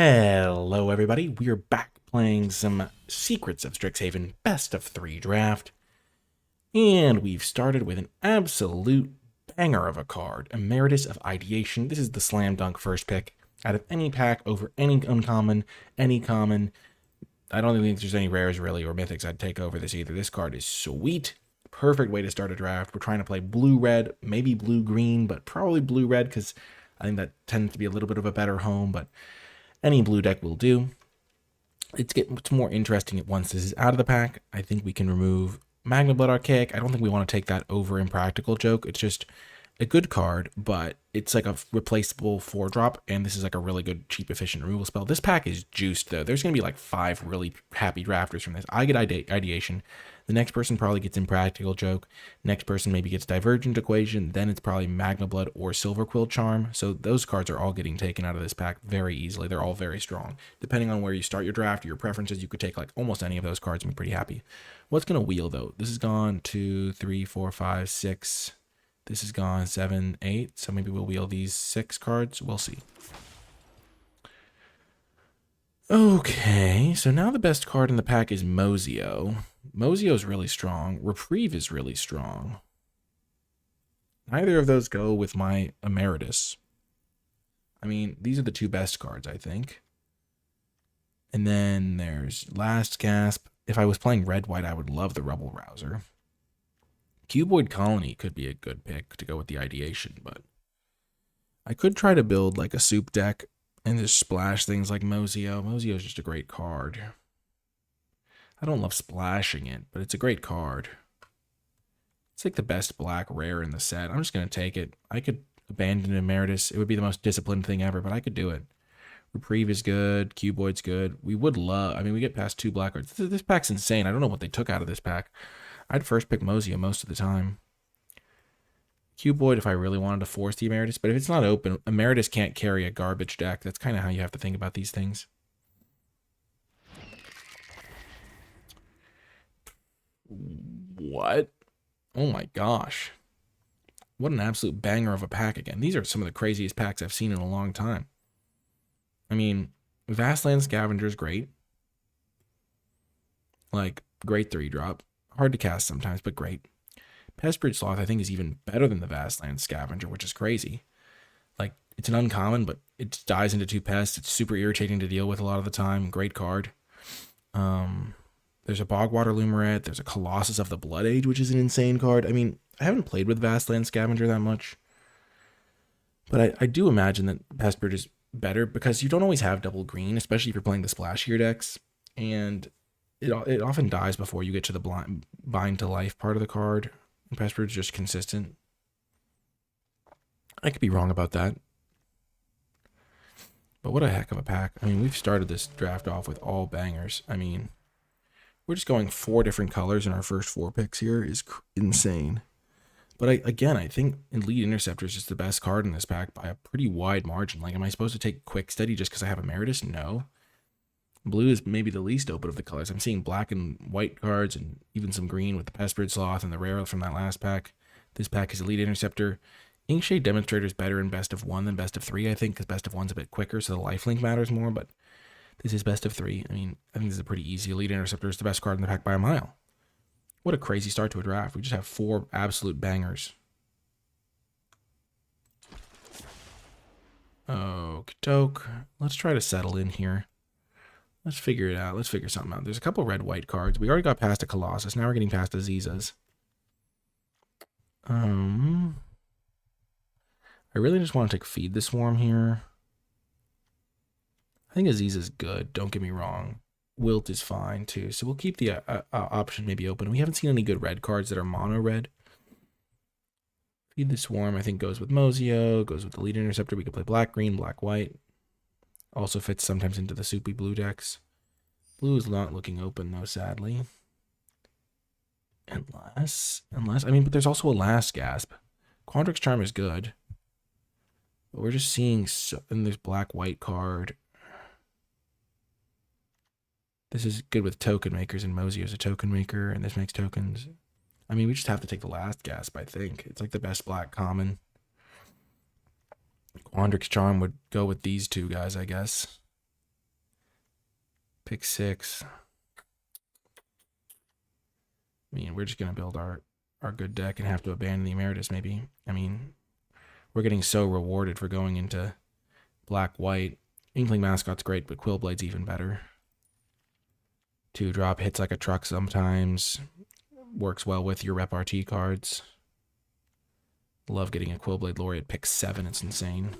Hello everybody, we are back playing some Secrets of Strixhaven Best of 3 Draft, and we've started with an absolute banger of a card, Emeritus of Ideation. This is the slam dunk first pick out of any pack over any uncommon, any common. I don't think there's any rares really or mythics I'd take over this either. This card is sweet. Perfect way to start a draft. We're trying to play blue-red, maybe blue-green, but probably blue-red because I think that tends to be a little bit of a better home, but any blue deck will do. It's more interesting once this is out of the pack. I think we can remove Magna Blood Archaic. I don't think we want to take that over Impractical Joke. It's just a good card, but it's like a replaceable 4-drop, and this is like a really good, cheap, efficient removal spell. This pack is juiced, though. There's going to be like 5 really happy drafters from this. I get Ideation. The next person probably gets Impractical Joke. Next person maybe gets Divergent Equation. Then it's probably Magna Blood or Silver Quill Charm. So those cards are all getting taken out of this pack very easily. They're all very strong. Depending on where you start your draft, your preferences, you could take like almost any of those cards and be pretty happy. What's going to wheel, though? This has gone 2, 3, 4, 5, 6. This has gone 7, 8. So maybe we'll wheel these 6 cards. We'll see. Okay, so now the best card in the pack is Mozio. Mozio is really strong. Reprieve is really strong. Neither of those go with my Emeritus. I mean, these are the 2 best cards, I think. And then there's Last Gasp. If I was playing red-white, I would love the Rebel Rouser. Cuboid Colony could be a good pick to go with the Ideation, but I could try to build like a soup deck and just splash things like Mozio. Mozio is just a great card. I don't love splashing it, but it's a great card. It's like the best black rare in the set. I'm just going to take it. I could abandon Emeritus. It would be the most disciplined thing ever, but I could do it. Reprieve is good. Cuboid's good. We would love... I mean, we get past 2 black cards. This pack's insane. I don't know what they took out of this pack. I'd first pick Mozio most of the time. Cuboid if I really wanted to force the Emeritus, but if it's not open, Emeritus can't carry a garbage deck. That's kind of how you have to think about these things. What? Oh my gosh. What an absolute banger of a pack again. These are some of the craziest packs I've seen in a long time. I mean, Vastland Scavenger is great. Like, great 3-drop. Hard to cast sometimes, but great. Pestbridge Sloth, I think, is even better than the Vastland Scavenger, which is crazy. Like, it's an uncommon, but it dies into 2 pests. It's super irritating to deal with a lot of the time. Great card. There's a Bogwater Lumerette. There's a Colossus of the Blood Age, which is an insane card. I mean, I haven't played with Vastland Scavenger that much, but I do imagine that Pestbridge is better because you don't always have double green, especially if you're playing the splashier decks, and it often dies before you get to the bind to life part of the card. And Pestbridge is just consistent. I could be wrong about that. But what a heck of a pack. I mean, we've started this draft off with all bangers. I mean, we're just going 4 different colors in our first 4 picks here is insane. But I think Elite Interceptor is just the best card in this pack by a pretty wide margin. Like, am I supposed to take Quick Study just because I have Emeritus? No. Blue is maybe the least open of the colors. I'm seeing black and white cards and even some green with the Pestbridge Sloth and the rare from that last pack. This pack is Elite Interceptor. Inkshade Demonstrator is better in best of 1 than best of 3, I think, because best of 1's a bit quicker, so the lifelink matters more, but this is best of 3. I mean, I think this is a pretty easy. Elite Interceptor is the best card in the pack by a mile. What a crazy start to a draft. We just have 4 absolute bangers. Okey-doke. Let's try to settle in here. Let's figure it out. Let's figure something out. There's a couple red-white cards. We already got past a Colossus. Now we're getting past Azizas. I really just want to take Feed the Swarm here. I think Aziza's good. Don't get me wrong. Wilt is fine, too. So we'll keep the option maybe open. We haven't seen any good red cards that are mono-red. Feed the Swarm, I think, goes with Mozio. Goes with the Elite Interceptor. We could play black-green, black-white. Also fits sometimes into the soupy blue decks. Blue is not looking open, though, sadly. Unless, I mean, but there's also a Last Gasp. Quandrix Charm is good. But we're just seeing, and there's black-white card. This is good with token makers, and Mozio is a token maker, and this makes tokens. I mean, we just have to take the Last Gasp, I think. It's like the best black common. Quandrix Charm would go with these 2 guys, I guess. Pick 6. I mean, we're just going to build our good deck and have to abandon the Emeritus, maybe. I mean, we're getting so rewarded for going into black-white. Inkling Mascot's great, but Quillblade's even better. 2-drop hits like a truck sometimes. Works well with your Repartee cards. Love getting a Quillblade Laureate pick 7. It's insane.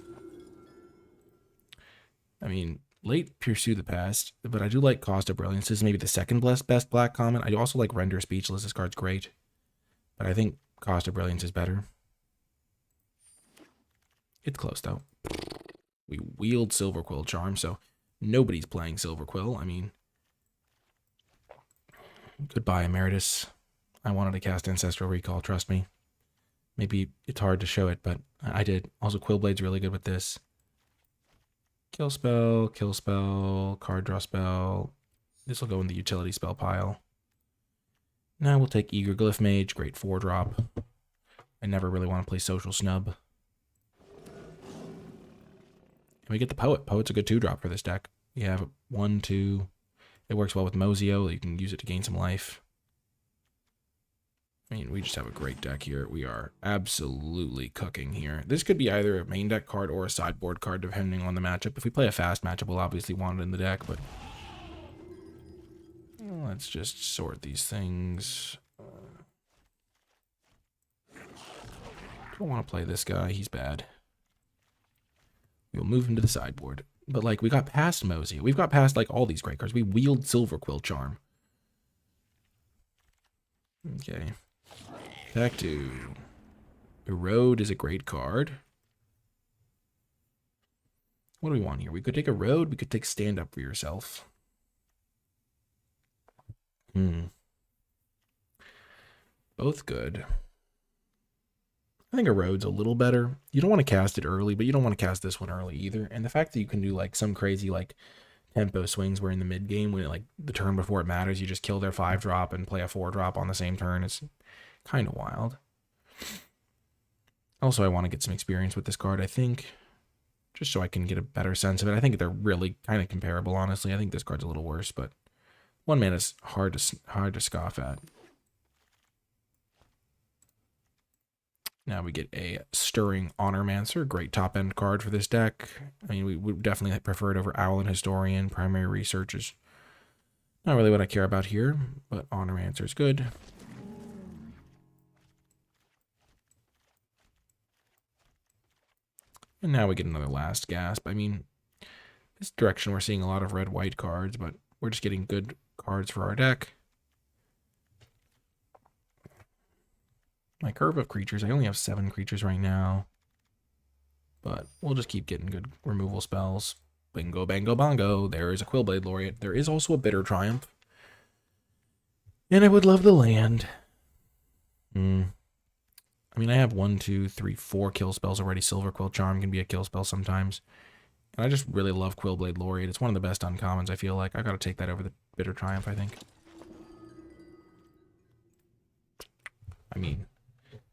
I mean, late Pursue the Past, but I do like Cost of Brilliance. This is maybe the second best black common. I do also like Render Speechless. This card's great. But I think Cost of Brilliance is better. It's close, though. We wield Silverquill Charm, so nobody's playing Silverquill. I mean, goodbye, Emeritus. I wanted to cast Ancestral Recall, trust me. Maybe it's hard to show it, but I did. Also, Quillblade's really good with this. Kill spell, card draw spell. This will go in the utility spell pile. Now we'll take Eager Glyph Mage, great 4-drop. I never really want to play Social Snub. And we get the Poet. Poet's a good 2-drop for this deck. You have 1, 2. It works well with Mozio. You can use it to gain some life. I mean, we just have a great deck here. We are absolutely cooking here. This could be either a main deck card or a sideboard card, depending on the matchup. If we play a fast matchup, we'll obviously want it in the deck, but let's just sort these things. Don't want to play this guy. He's bad. We'll move him to the sideboard. But, like, we got past Mosey. We've got past, like, all these great cards. We wield Silverquill Charm. Okay. Back to Erode is a great card. What do we want here? We could take Erode. We could take Stand Up for Yourself. Both good. I think Erode's a little better. You don't want to cast it early, but you don't want to cast this one early either. And the fact that you can do like some crazy like tempo swings where in the mid game, when like the turn before it matters, you just kill their 5-drop and play a 4-drop on the same turn. It's kind of wild. Also, I want to get some experience with this card, I think, just so I can get a better sense of it. I think they're really kind of comparable, honestly. I think this card's a little worse, but 1 mana is hard to scoff at. Now we get a Stirring Honormancer, great top-end card for this deck. I mean, we would definitely prefer it over Owl and Historian. Primary Research is not really what I care about here, but Honormancer is good. And now we get another Last Gasp. I mean, this direction we're seeing a lot of red-white cards, but we're just getting good cards for our deck. My curve of creatures, I only have 7 creatures right now. But we'll just keep getting good removal spells. Bingo, bango, bongo. There is a Quillblade Laureate. There is also a Bitter Triumph. And I would love the land. I mean, I have 1, 2, 3, 4 kill spells already. Silverquill Charm can be a kill spell sometimes. And I just really love Quillblade Laureate. It's one of the best uncommons, I feel like. I gotta take that over the Bitter Triumph, I think. I mean,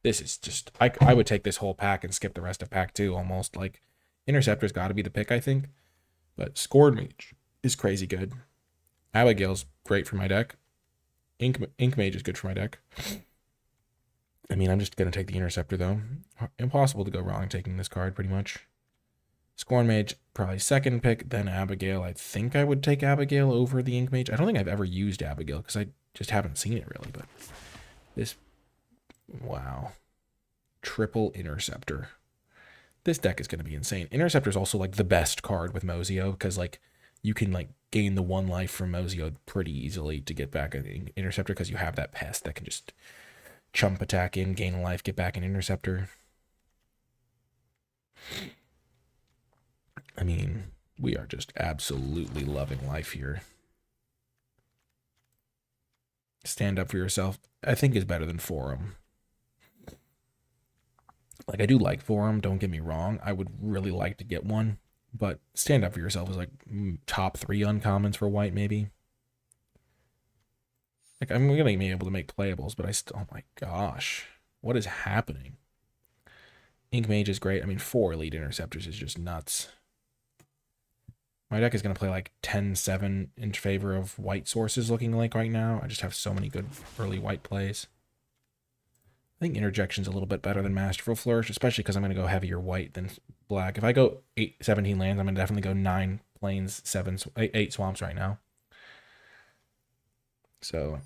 this is just... I would take this whole pack and skip the rest of pack 2 almost. Like, Interceptor's got to be the pick, I think. But Scourge Mage is crazy good. Abigail's great for my deck. Ink Mage is good for my deck. I mean, I'm just going to take the Interceptor, though. Impossible to go wrong taking this card, pretty much. Scorn Mage, probably second pick, then Abigail. I think I would take Abigail over the Ink Mage. I don't think I've ever used Abigail, because I just haven't seen it, really. But this... Wow. Triple Interceptor. This deck is going to be insane. Interceptor is also, like, the best card with Mozio, because, like, you can, like, gain the 1 life from Mozio pretty easily to get back an Interceptor, because you have that pest that can just chump attack in, gain a life, get back an Interceptor. I mean, we are just absolutely loving life here. Stand Up for Yourself, I think, is better than Forum. Like, I do like Forum, don't get me wrong. I would really like to get one. But Stand Up for Yourself is like top 3 uncommons for white, maybe. Like, I'm going to be able to make playables, but I still... Oh my gosh. What is happening? Ink Mage is great. I mean, 4 Elite Interceptors is just nuts. My deck is going to play like 10-7 in favor of white sources looking like right now. I just have so many good early white plays. I think Interjection's a little bit better than Masterful Flourish, especially because I'm going to go heavier white than black. If I go 17 lands, I'm going to definitely go 9 plains, 8 swamps right now. So,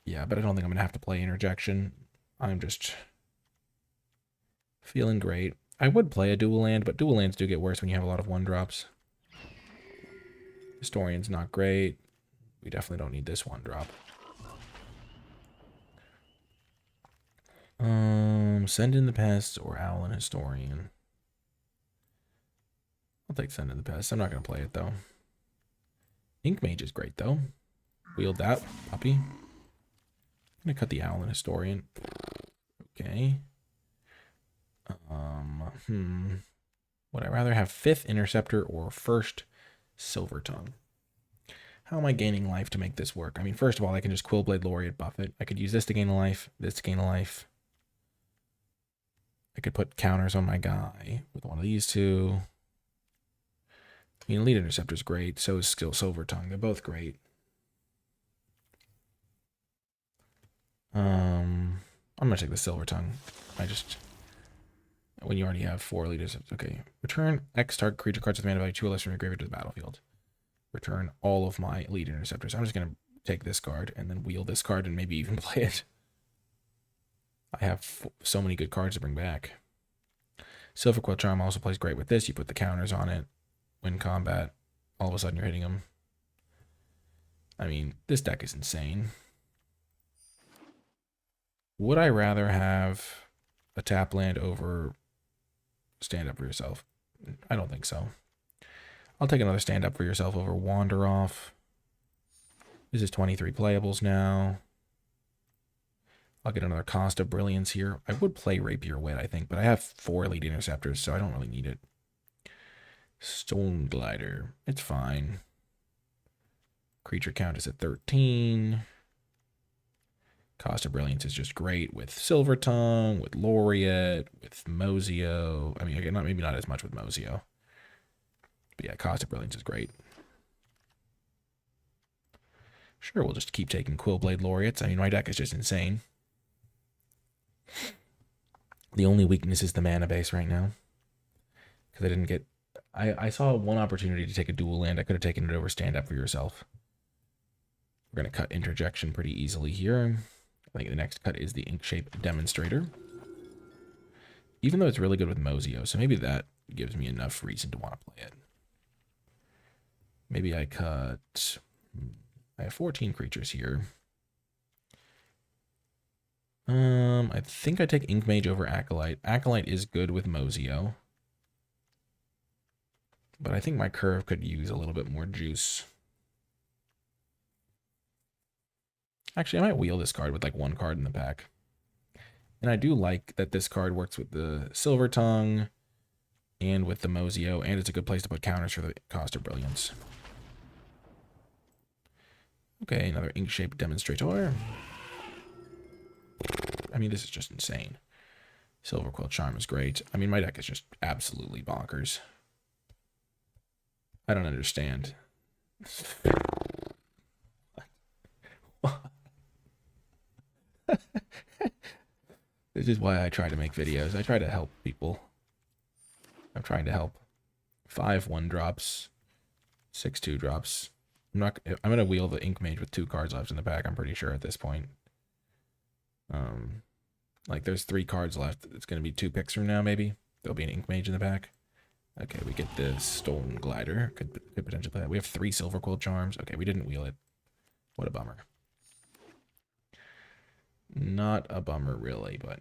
yeah, but I don't think I'm going to have to play Interjection. I'm just feeling great. I would play a dual land, but dual lands do get worse when you have a lot of 1-drops. Historian's not great. We definitely don't need this 1-drop. Send in the Pests or Owl and Historian. I'll take Send in the Pests. I'm not going to play it, though. Ink Mage is great, though. Wield that puppy. I'm going to cut the Owl and Historian. Okay. Would I rather have 5th Interceptor or 1st Silver Tongue? How am I gaining life to make this work? I mean, first of all, I can just Quillblade Laureate buff it. I could use this to gain a life, this to gain a life. I could put counters on my guy with one of these two. I mean, Elite Interceptor's great. So is Silver Tongue. They're both great. I'm going to take the Silver Tongue. When you already have 4 Elite Interceptors. Okay. Return X target creature cards with mana value 2 or less from your graveyard to the battlefield. Return all of my Elite Interceptors. I'm just going to take this card and then wheel this card and maybe even play it. I have so many good cards to bring back. Silverquill Charm also plays great with this. You put the counters on it. Win combat. All of a sudden you're hitting them. I mean, this deck is insane. Would I rather have a tap land over Stand Up For Yourself? I don't think so. I'll take another Stand Up For Yourself over Wander Off. This is 23 playables now. I'll get another Cost of Brilliance here. I would play Rapier Wit, I think, but I have 4 Elite Interceptors, so I don't really need it. Stone Glider. It's fine. Creature count is at 13. Cost of Brilliance is just great with Silver Tongue, with Laureate, with Mozio. I mean, again, maybe not as much with Mozio. But yeah, Cost of Brilliance is great. Sure, we'll just keep taking Quillblade Laureates. I mean, my deck is just insane. The only weakness is the mana base right now. Because I didn't get... I saw one opportunity to take a dual land. I could have taken it over Stand Up For Yourself. We're going to cut Interjection pretty easily here. I think the next cut is the Inkshape Demonstrator. Even though it's really good with Mozio, so maybe that gives me enough reason to want to play it. Maybe I cut... I have 14 creatures here. I think I take Ink Mage over Acolyte. Acolyte is good with Mozio. But I think my curve could use a little bit more juice. Actually, I might wheel this card with like 1 card in the pack. And I do like that this card works with the Silver Tongue and with the Mozio, and it's a good place to put counters for the Cost of Brilliance. Okay, another Inkshape Demonstrator. I mean, this is just insane. Silverquill Charm is great. I mean, my deck is just absolutely bonkers. I don't understand. This is why I try to make videos. I try to help people. I'm trying to help. 5 1-drops. 6 2-drops. I'm gonna wheel the Ink Mage with 2 cards left in the pack, I'm pretty sure at this point. Like there's 3 cards left. It's gonna be 2 picks from now, maybe. There'll be an Ink Mage in the pack. Okay, we get the Stone Glider. Could potentially play that. We have 3 Silverquill Charms. Okay, we didn't wheel it. What a bummer. Not a bummer, really, but...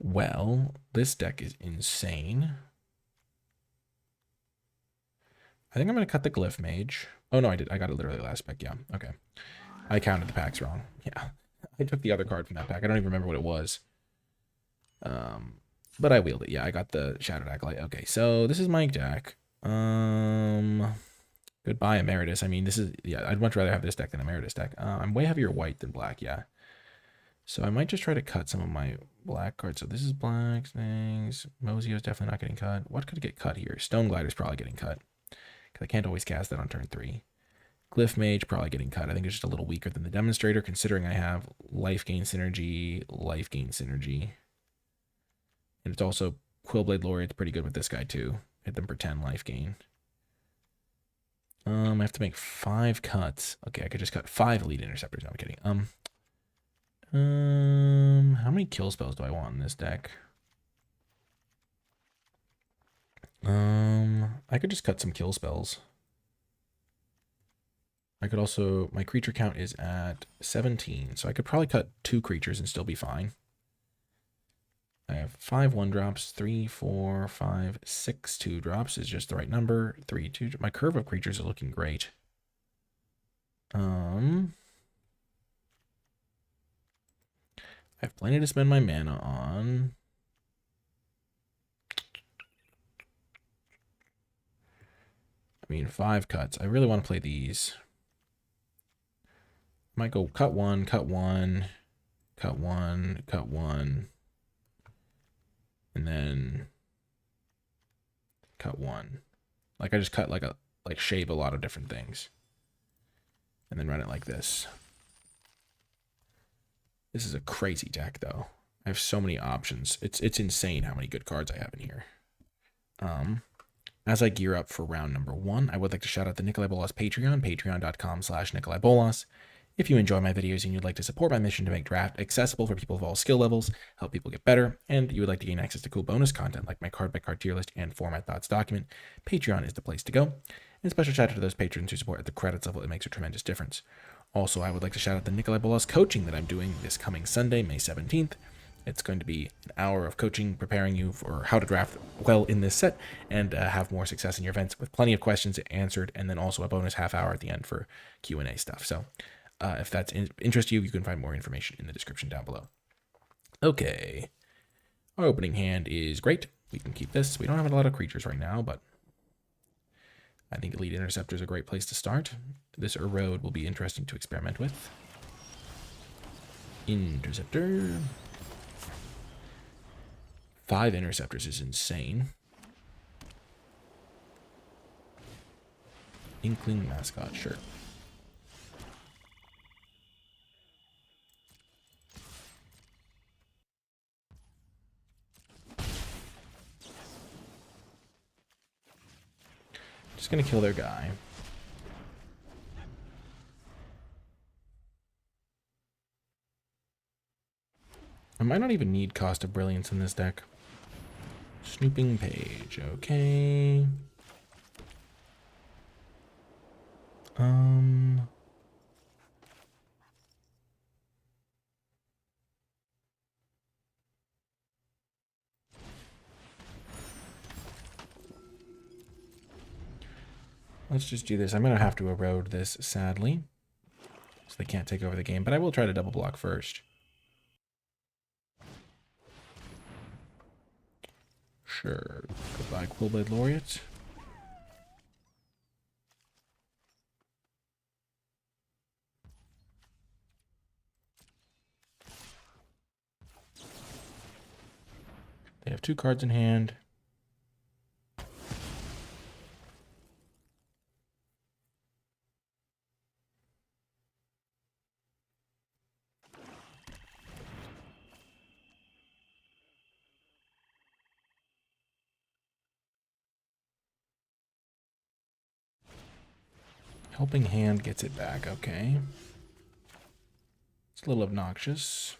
Well, this deck is insane. I think I'm going to cut the Glyph Mage. Oh, no, I did. I got it literally last pick. Yeah, okay. I counted the packs wrong. Yeah, I took the other card from that pack. I don't even remember what it was. But I wheeled it. Yeah, I got the Shattered Acolyte. Okay, so this is my deck. Goodbye, Emeritus. I mean, this is, yeah, I'd much rather have this deck than Emeritus deck. I'm way heavier white than black, yeah. So I might just try to cut some of my black cards. So this is black things. Mozio's definitely not getting cut. What could get cut here? Stone Glider's probably getting cut, because I can't always cast that on turn 3. Glyph Mage probably getting cut. I think it's just a little weaker than the Demonstrator, considering I have life gain synergy. And it's also Quillblade Laureate's pretty good with this guy too. Hit them for 10 life gain. I have to make 5 cuts. Okay, I could just cut 5 Elite Interceptors. No, I'm kidding. How many kill spells do I want in this deck? I could just cut some kill spells. I could also, my creature count is at 17, so I could probably cut 2 creatures and still be fine. I have 5 1-drops, 3, 4, 5, 6 2-drops is just the right number. 3 2. My curve of creatures are looking great. I have plenty to spend my mana on. I mean, 5 cuts. I really want to play these. Might go cut 1, cut 1, cut 1, cut 1, and then cut 1. Like I just cut like shave a lot of different things, and then run it like this. This is a crazy deck, though. I have so many options. It's insane how many good cards I have in here. As I gear up for round number 1, I would like to shout out the NicolaiBolas Patreon, patreon.com/NicolaiBolas. If you enjoy my videos and you'd like to support my mission to make draft accessible for people of all skill levels, help people get better, and you would like to gain access to cool bonus content like my card-by-card tier list and Format Thoughts document, Patreon is the place to go. And special shout out to those patrons who support at the credits level. It makes a tremendous difference. Also, I would like to shout out the NicolaiBolas coaching that I'm doing this coming Sunday, May 17th. It's going to be an hour of coaching, preparing you for how to draft well in this set and have more success in your events with plenty of questions answered, and then also a bonus half hour at the end for Q&A stuff. So if that's interests you, you can find more information in the description down below. Okay. Our opening hand is great. We can keep this. We don't have a lot of creatures right now, but I think Elite Interceptor is a great place to start. This Erode will be interesting to experiment with. Interceptor. 5 Interceptors is insane. Inkling Mascot, sure. Just gonna kill their guy. I might not even need Cost of Brilliance in this deck. Snooping Page, okay. Let's just do this. I'm going to have to erode this, sadly. So they can't take over the game, but I will try to double block first. Sure. Goodbye, Quillblade Laureate. They have 2 cards in hand. Helping Hand gets it back, okay. It's a little obnoxious.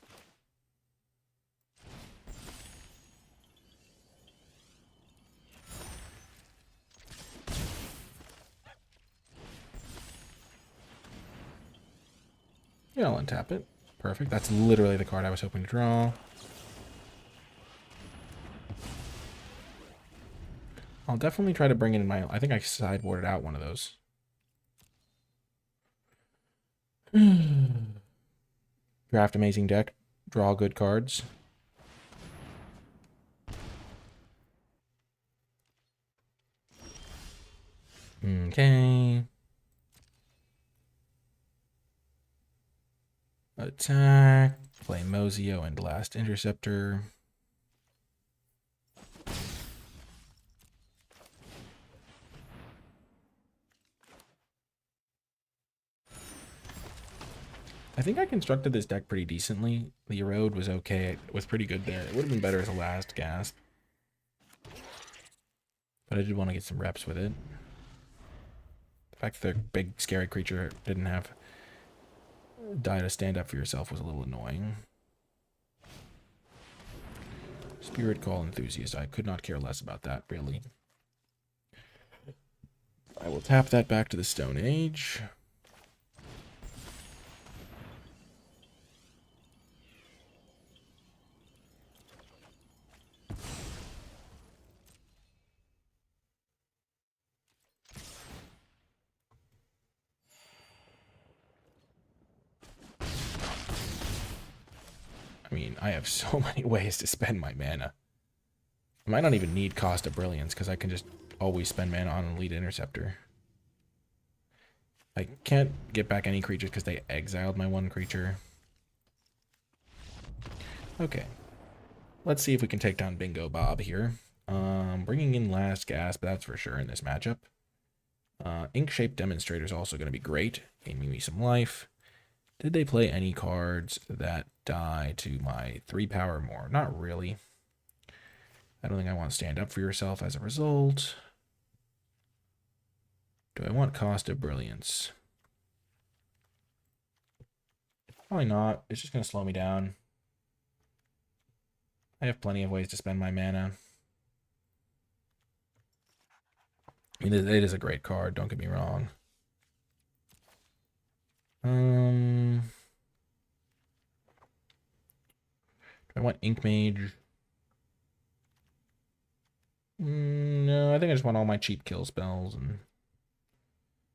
Yeah, I'll untap it. Perfect. That's literally the card I was hoping to draw. I'll definitely try to bring it in my... I think I sideboarded out one of those. Draft amazing deck. Draw good cards. Okay. Attack, play Mozio and Last Interceptor. I think I constructed this deck pretty decently. The Erode was okay. It was pretty good there. It would have been better as a last gasp. But I did want to get some reps with it. The fact that the big scary creature didn't have die to stand up for yourself was a little annoying. Spirit Call Enthusiast. I could not care less about that, really. I will tap that back to the Stone Age. I mean, I have so many ways to spend my mana. I might not even need Cost of Brilliance, because I can just always spend mana on Elite Interceptor. I can't get back any creatures because they exiled my one creature. Okay. Let's see if we can take down Bingo Bob here. Bringing in Last Gasp, that's for sure in this matchup. Ink-Shaped Demonstrator is also going to be great, gaining me some life. Did they play any cards that die to my 3 power or more? Not really. I don't think I want to stand up for yourself as a result. Do I want Cost of Brilliance? Probably not. It's just going to slow me down. I have plenty of ways to spend my mana. I mean, it is a great card, don't get me wrong. Do I want Ink Mage? No, I think I just want all my cheap kill spells. And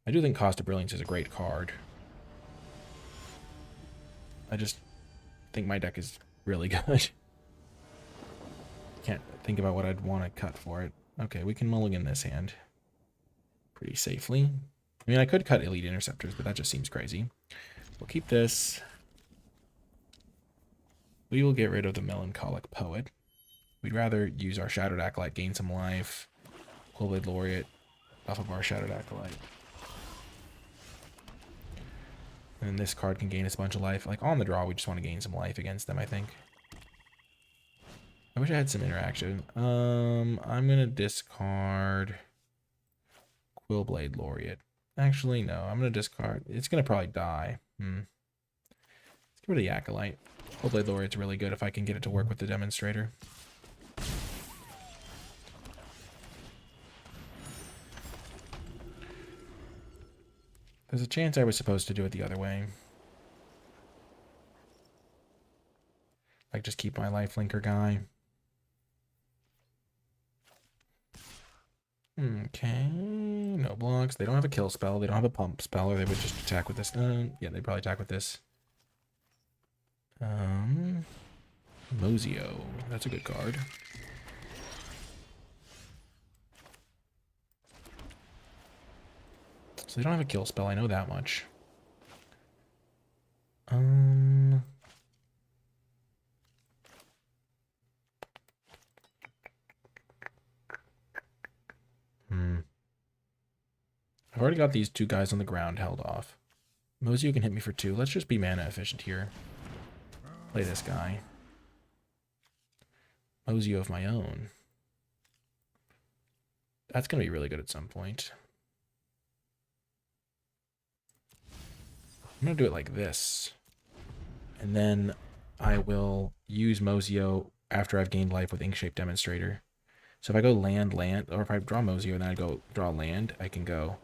I do think Cost of Brilliance is a great card. I just think my deck is really good. Can't think about what I'd want to cut for it. Okay, we can mulligan this hand pretty safely. I mean, I could cut Elite Interceptors, but that just seems crazy. We'll keep this. We will get rid of the Melancholic Poet. We'd rather use our Shadowed Acolyte, gain some life. Coldblade Laureate off of our Shadowed Acolyte. And this card can gain us a bunch of life. Like, on the draw, we just want to gain some life against them, I think. I wish I had some interaction. I'm going to discard Quillblade Laureate. Actually, no. I'm going to discard... It's going to probably die. Let's get rid of the Acolyte. Quillblade Laureate's really good if I can get it to work with the Demonstrator. There's a chance I was supposed to do it the other way. Like, just keep my lifelinker guy. Okay, no blocks. They don't have a kill spell. They don't have a pump spell, or they would just attack with this. Yeah, they'd probably attack with this. Mozio. That's a good card. So they don't have a kill spell. I know that much. I've already got these 2 guys on the ground held off. Mozio can hit me for 2. Let's just be mana efficient here. Play this guy. Mozio of my own. That's going to be really good at some point. I'm going to do it like this. And then I will use Mozio after I've gained life with Ink-Shaped Demonstrator. So if I go land, or if I draw Mozio and then I go draw land, I can go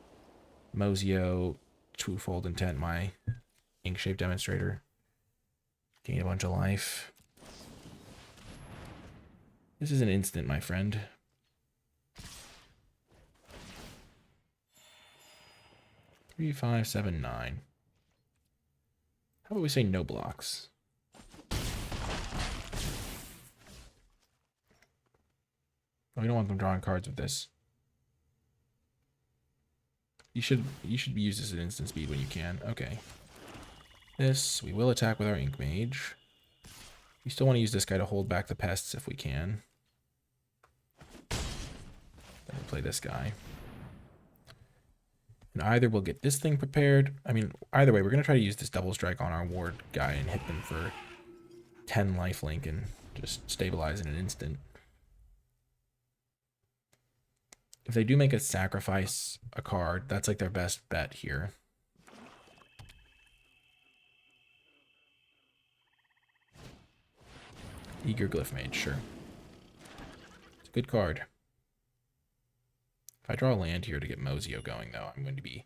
Mozio, Twofold Intent, my Ink-Shaped Demonstrator. Gain a bunch of life. This is an instant, my friend. Three, 5, 7, 9. How about we say no blocks? We don't want them drawing cards with this. You should use this at instant speed when you can. Okay. this. We will attack with our Ink Mage. We still want to use this guy to hold back the pests if we can. Then we'll play this guy. And either we'll get this thing prepared. I mean, either way, we're going to try to use this double strike on our ward guy and hit them for 10 lifelink and just stabilize in an instant. If they do make us sacrifice a card, that's like their best bet here. Eager Glyph Mage, sure. It's a good card. If I draw a land here to get Mozio going, though, I'm going to be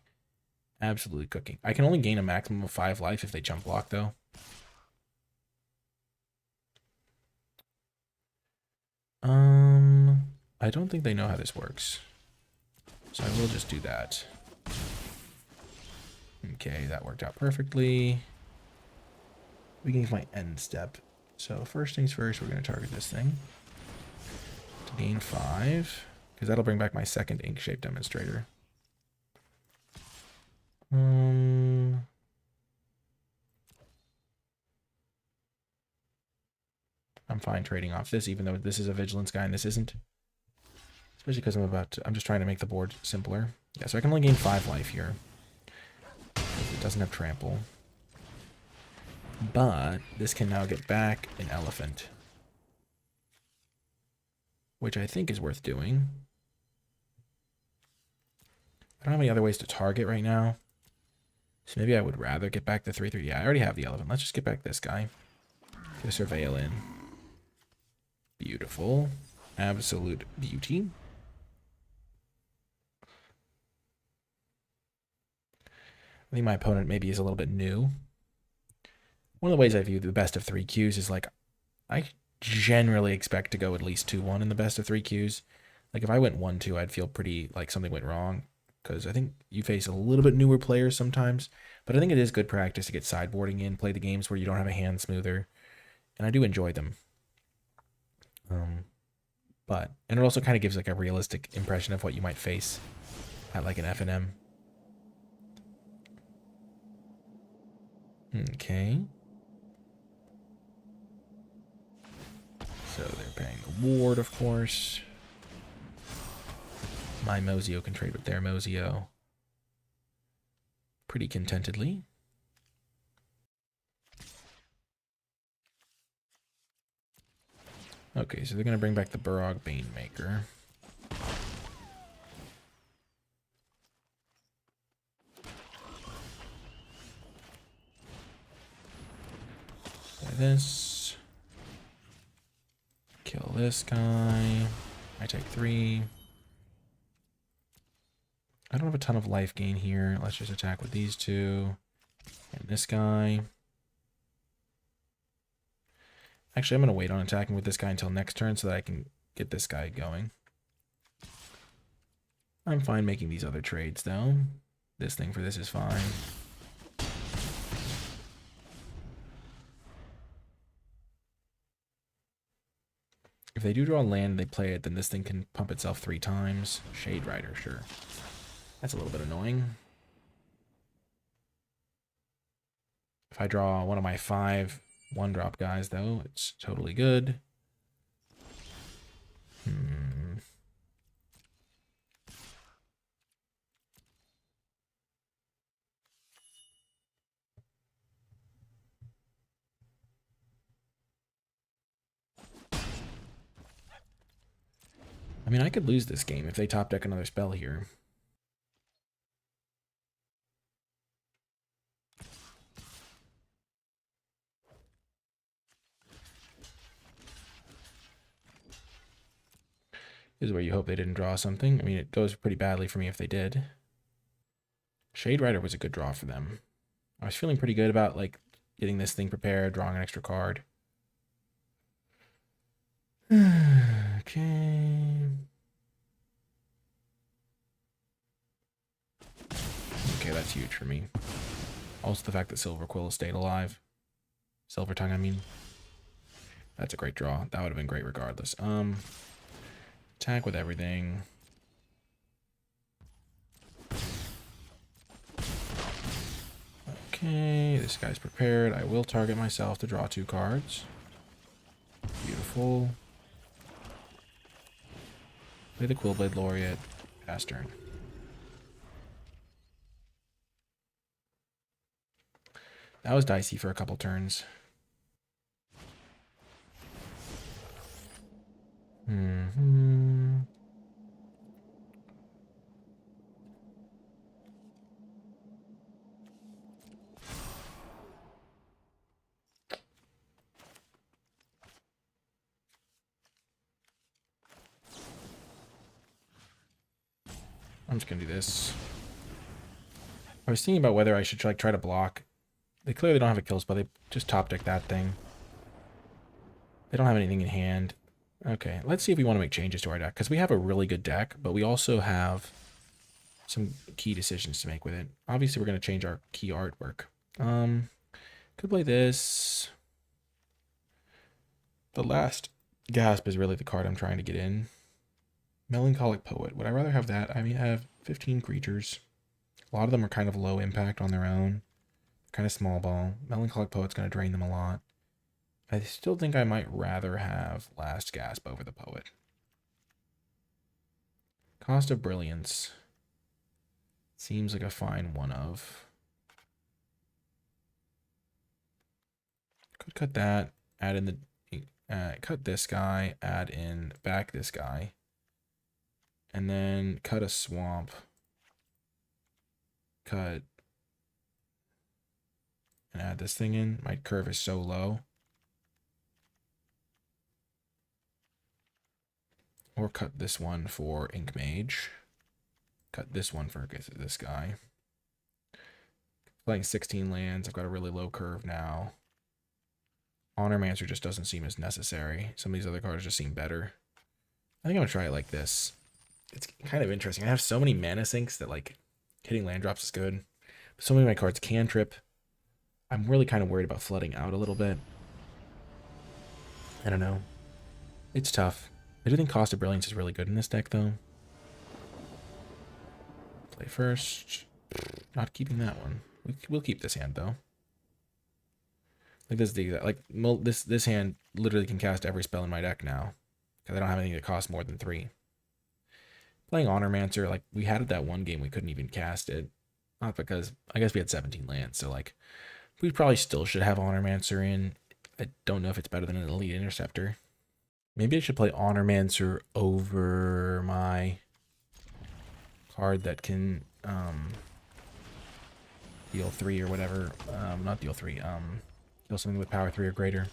absolutely cooking. I can only gain a maximum of 5 life if they jump block, though. I don't think they know how this works. So I will just do that. Okay, that worked out perfectly. We can use my end step. So first things first, we're going to target this thing to gain 5, because that'll bring back my second ink shape demonstrator. I'm fine trading off this, even though this is a vigilance guy and this isn't. Especially because I'm just trying to make the board simpler. Yeah, so I can only gain 5 life here. It doesn't have trample. But this can now get back an elephant, which I think is worth doing. I don't have any other ways to target right now. So maybe I would rather get back the 3/3. Yeah, I already have the elephant. Let's just get back this guy. Get a Surveil in. Beautiful. Absolute beauty. I think my opponent maybe is a little bit new. One of the ways I view the best of 3 queues is like, I generally expect to go at least 2-1 in the best of 3 queues. Like if I went 1-2, I'd feel pretty like something went wrong, because I think you face a little bit newer players sometimes. But I think it is good practice to get sideboarding in, play the games where you don't have a hand smoother, and I do enjoy them. And it also kind of gives like a realistic impression of what you might face at like an F&M. Okay. So they're paying the ward, of course. My Mozio can trade with their Mozio pretty contentedly. Okay, so they're going to bring back the Burog Banemaker. Play this. Kill this guy. I take 3. I don't have a ton of life gain here. Let's just attack with these 2. And this guy. Actually, I'm going to wait on attacking with this guy until next turn so that I can get this guy going. I'm fine making these other trades, though. This thing for this is fine. If they do draw land and they play it, then this thing can pump itself 3 times. Shade Rider, sure. That's a little bit annoying. If I draw one of my 5 1-drop guys, though, it's totally good. I mean, I could lose this game if they top deck another spell here. This is where you hope they didn't draw something. I mean, it goes pretty badly for me if they did. Shade Rider was a good draw for them. I was feeling pretty good about, like, getting this thing prepared, drawing an extra card. Okay. Okay, that's huge for me. Also the fact that Silver Quill stayed alive. Silver Tongue, I mean. That's a great draw. That would have been great regardless. Attack with everything. Okay, this guy's prepared. I will target myself to draw 2 cards. Beautiful. Play the Quillblade Laureate. Pass turn. That was dicey for a couple turns. I'm just gonna do this. I was thinking about whether I should try to block. They clearly don't have a kill spell. They just top deck that thing. They don't have anything in hand. Okay, let's see if we want to make changes to our deck, because we have a really good deck, but we also have some key decisions to make with it. Obviously, we're going to change our key artwork. Could play this. The last gasp is really the card I'm trying to get in. Melancholic Poet. Would I rather have that? I mean, I have 15 creatures. A lot of them are kind of low impact on their own. Kind of small ball. Melancholic Poet's going to drain them a lot. I still think I might rather have Last Gasp over the Poet. Cost of Brilliance. Seems like a fine one of. Could cut that. Add in the... cut this guy. Add in back this guy. And then cut a swamp. Cut. And add this thing in. My curve is so low. Or cut this one for Ink Mage. Cut this one for this guy. Playing 16 lands. I've got a really low curve now. Honormancer just doesn't seem as necessary. Some of these other cards just seem better. I think I'm going to try it like this. It's kind of interesting. I have so many mana sinks that like hitting land drops is good. But so many of my cards cantrip. I'm really kind of worried about flooding out a little bit. I don't know. It's tough. I do think Cost of Brilliance is really good in this deck, though. Play first. Not keeping that one. We'll keep this hand, though. Like this hand literally can cast every spell in my deck now, because I don't have anything that costs more than 3. Playing Honormancer, like we had it that one game, we couldn't even cast it. Not because I guess we had 17 lands, so like we probably still should have Honormancer in. I don't know if it's better than an Elite Interceptor. Maybe I should play Honormancer over my card that can deal 3 or whatever. Not deal 3. Deal something with power 3 or greater.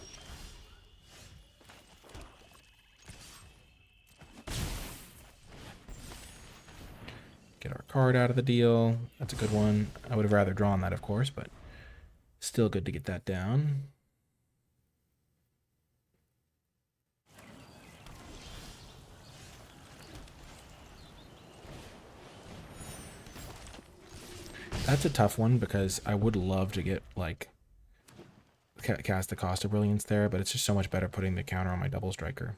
Get our card out of the deal. That's a good one. I would have rather drawn that, of course, but still good to get that down. That's a tough one because I would love to get, like, cast the Cost of Brilliance there, but it's just so much better putting the counter on my Double Striker.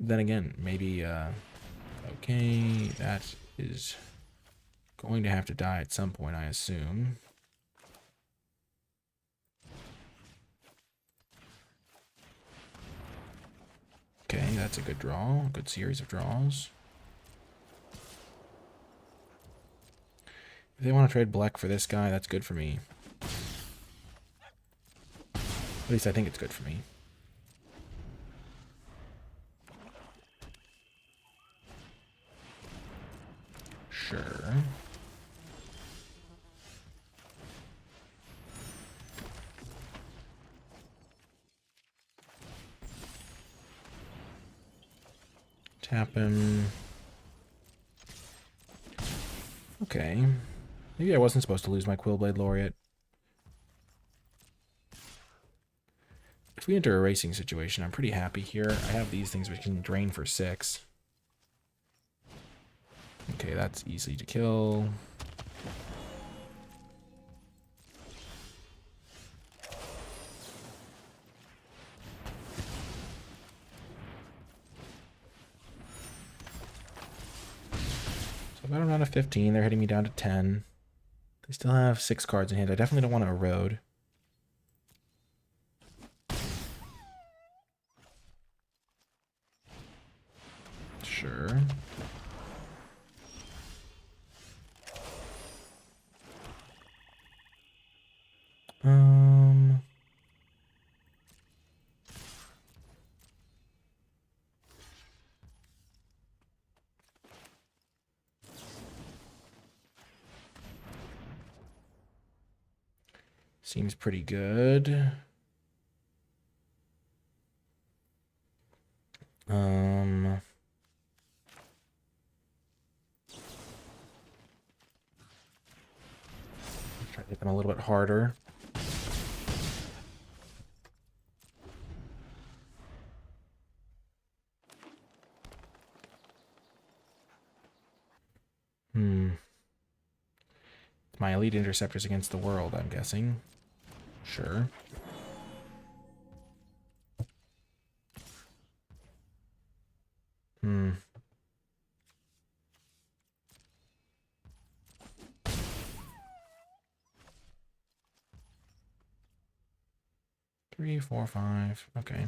Then again, maybe, okay, that is going to have to die at some point, I assume. Okay, that's a good draw, a good series of draws. If they want to trade Black for this guy, that's good for me. At least I think it's good for me. Sure. Tap him. Okay. Maybe I wasn't supposed to lose my Quillblade Laureate. If we enter a racing situation, I'm pretty happy here. I have these things which can drain for 6. Okay, that's easy to kill. So if I don't run a 15, they're hitting me down to 10. We still have 6 cards in hand. I definitely don't want to erode. Sure. Seems pretty good. Try to hit them a little bit harder. My elite interceptors against the world, I'm guessing. Sure. Three, 4, 5. Okay.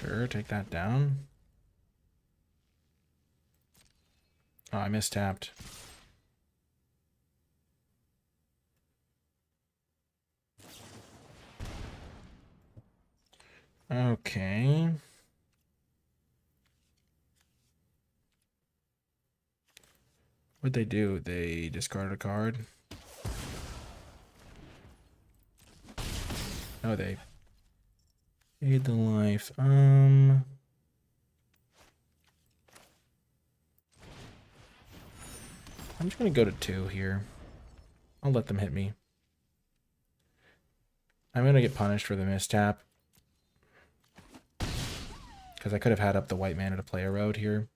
Sure, take that down. Oh, I mistapped. Okay. What'd they do? They discarded a card? Oh, they paid the life. I'm just gonna go to 2 here. I'll let them hit me. I'm gonna get punished for the mistap. Because I could have had up the white mana to play a road here.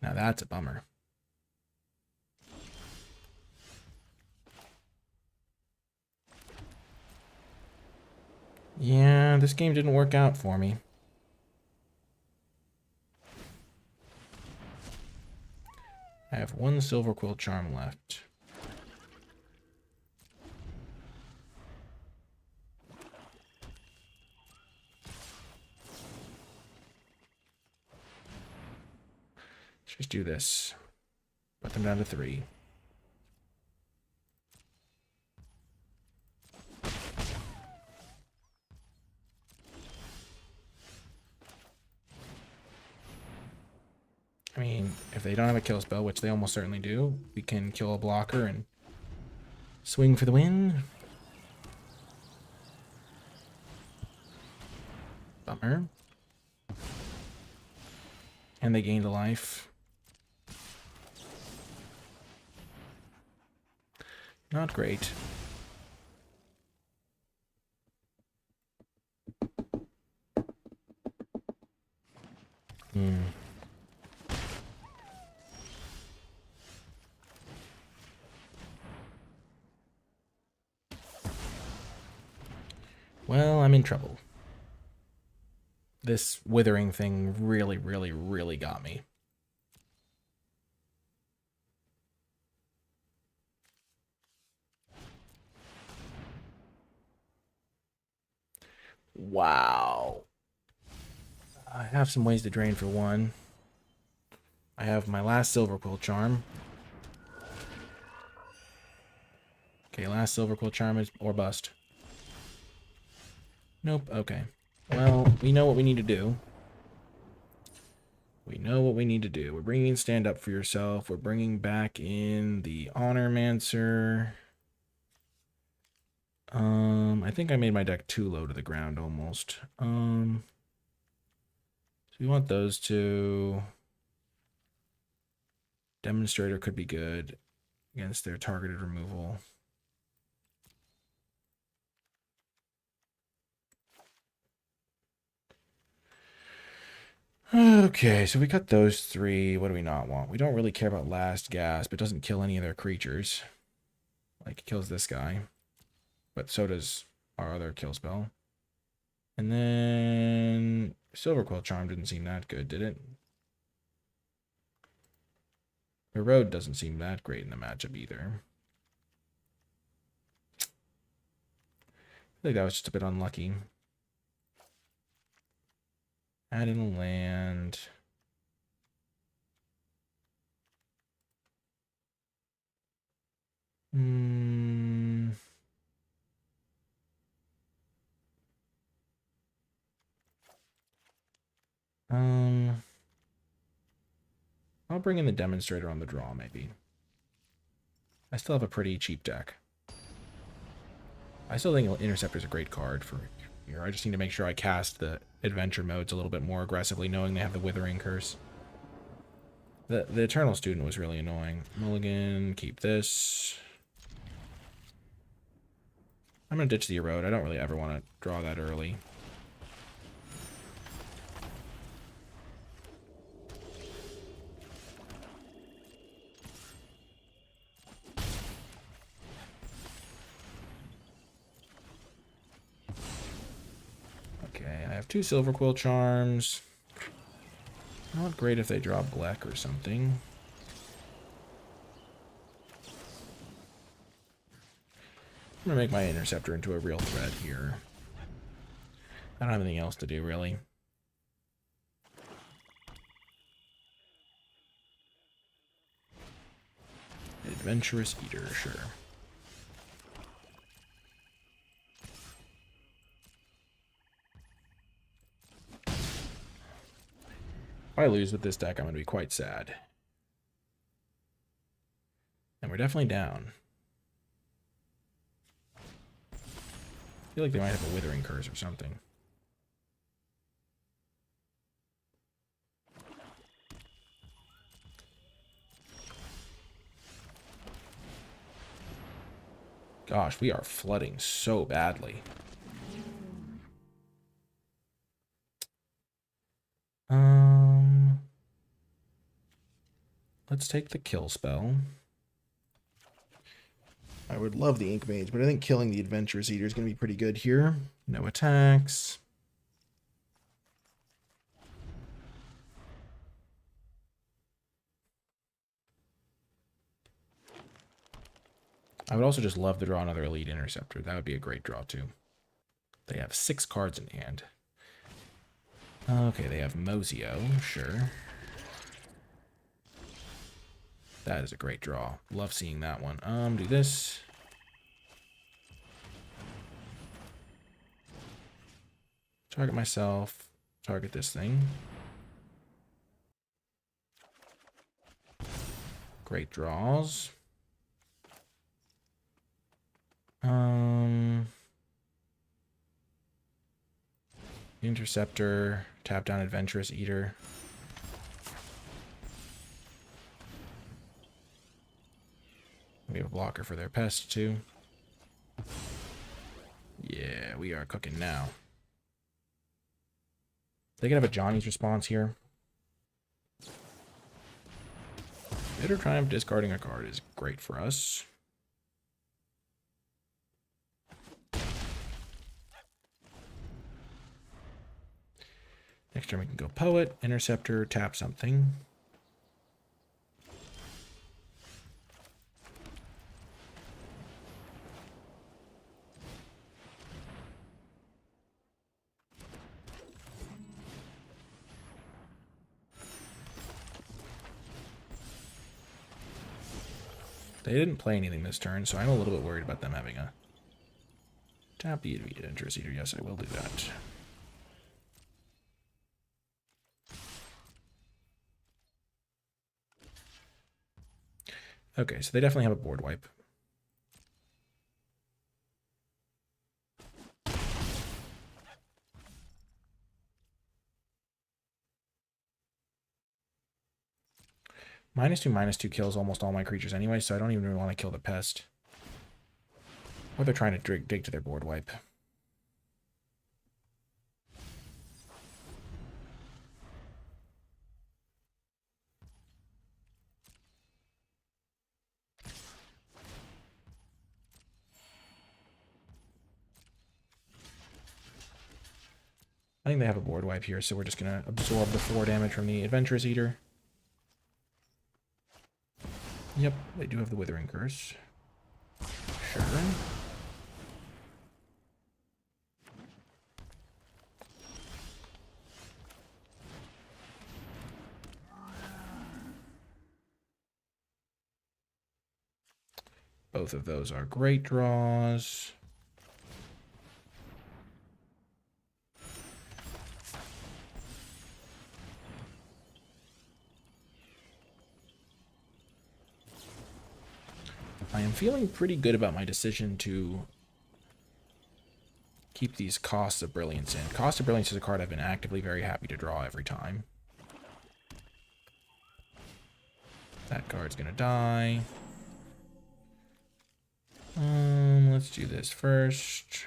Now that's a bummer. Yeah, this game didn't work out for me. I have 1 Silver Quill Charm left. Let's just do this. Put them down to 3. I mean, if they don't have a kill spell, which they almost certainly do, we can kill a blocker and swing for the win. Bummer. And they gained a life. Not great. Well, I'm in trouble. This withering thing really, really, really got me. Wow. I have some ways to drain for 1. I have my last Silver Quill Charm. Okay, last Silver Quill Charm is or bust. Nope, okay. Well, we know what we need to do. We know what we need to do. We're bringing Stand Up For Yourself. We're bringing back in the Honormancer. I think I made my deck too low to the ground almost. So we want those 2. Demonstrator could be good against their targeted removal. Okay, so we got those three. What do we not want? We don't really care about Last Gasp. It doesn't kill any of their creatures. Like, it kills this guy. But so does our other kill spell. And then Silver Quill Charm didn't seem that good, did it? Erode doesn't seem that great in the matchup either. I think that was just a bit unlucky. Add in a land. I'll bring in the Demonstrator on the draw, maybe. I still have a pretty cheap deck. I still think Interceptor's a great card for here. I just need to make sure I cast the adventure modes a little bit more aggressively, knowing they have the Withering Curse. The Eternal Student was really annoying. Mulligan, keep this. I'm going to ditch the Erode. I don't really ever want to draw that early. Okay, I have 2 Silver Quill Charms. Not great if they draw Black or something. I'm going to make my Interceptor into a real threat here. I don't have anything else to do, really. Adventurous Eater, sure. If I lose with this deck, I'm going to be quite sad. And we're definitely down. I feel like they might have a Withering Curse or something. Gosh, we are flooding so badly. Let's take the kill spell. I would love the Ink Mage, but I think killing the Adventurous Eater is going to be pretty good here. No attacks. I would also just love to draw another Elite Interceptor. That would be a great draw, too. They have 6 cards in hand. Okay, they have Mozio, sure. That is a great draw. Love seeing that one. Do this. Target myself. Target this thing. Great draws. Interceptor. Tap down Adventurous Eater. We have a blocker for their pest, too. Yeah, we are cooking now. They could have a Johnny's response here. Bitter Triumph discarding a card is great for us. Next turn we can go Poet, Interceptor, tap something. They didn't play anything this turn, so I'm a little bit worried about them having a tap the Adventurous Eater. Yes, I will do that. Okay, so they definitely have a board wipe. -2/-2 kills almost all my creatures anyway, so I don't even really want to kill the pest. Or they're trying to dig to their board wipe. I think they have a board wipe here, so we're just going to absorb the 4 damage from the Adventurous Eater. Yep, they do have the Withering Curse. Sure. Both of those are great draws. I am feeling pretty good about my decision to keep these Costs of Brilliance in. Cost of Brilliance is a card I've been actively very happy to draw every time. That card's gonna die. Let's do this first.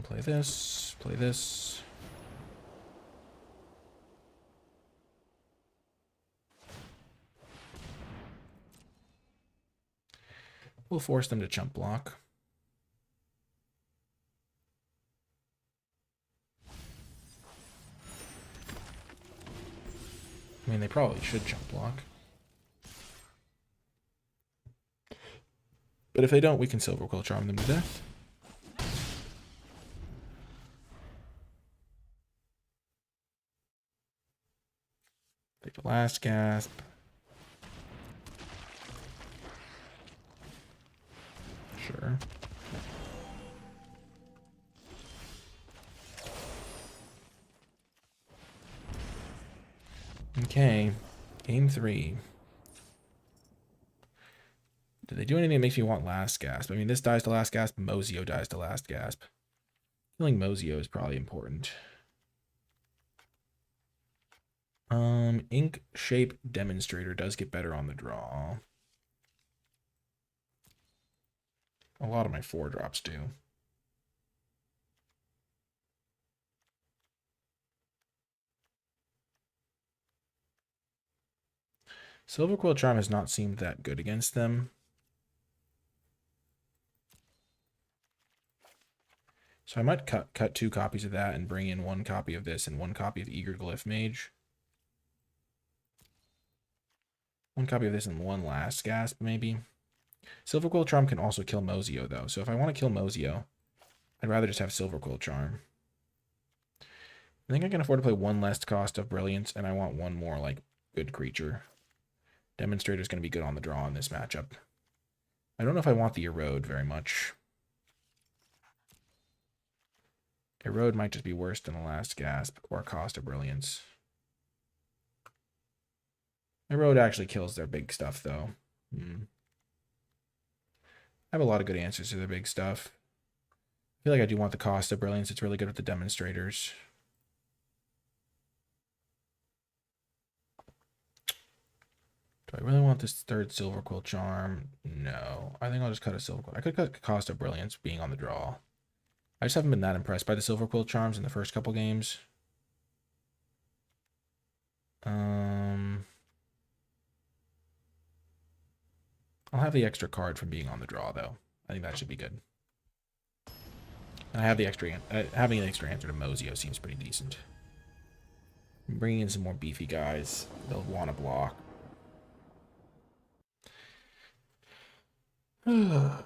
Play this, play this. We'll force them to chump block. I mean, they probably should chump block. But if they don't, we can Silver Quill Charm them to death. Take the last gasp. Sure. Okay, game 3. Did they do anything that makes me want last gasp? I mean, this dies to last gasp, Mozio dies to last gasp. Killing Mozio is probably important. Ink Shape Demonstrator does get better on the draw. A lot of my 4-drops do. Silver Quill Charm has not seemed that good against them. So I might cut 2 copies of that and bring in 1 copy of this and 1 copy of Eager Glyph Mage. 1 copy of this and 1 last gasp, maybe. Silver Quill Charm can also kill Mozio, though. So if I want to kill Mozio, I'd rather just have Silver Quill Charm. I think I can afford to play 1 less Cost of Brilliance, and I want 1 more, like, good creature. Demonstrator's going to be good on the draw in this matchup. I don't know if I want the Erode very much. Erode might just be worse than the last gasp or Cost of Brilliance. Erode actually kills their big stuff, though. I have a lot of good answers to their big stuff. I feel like I do want the Cost of Brilliance. It's really good with the Demonstrators. Do I really want this 3rd Silver Quill Charm? No. I think I'll just cut a Silver Quill. I could cut Cost of Brilliance being on the draw. I just haven't been that impressed by the Silver Quill Charms in the first couple games. I'll have the extra card from being on the draw, though. I think that should be good. And I have the extra... having an extra answer to Mozio seems pretty decent. Bringing in some more beefy guys. They'll want to block. And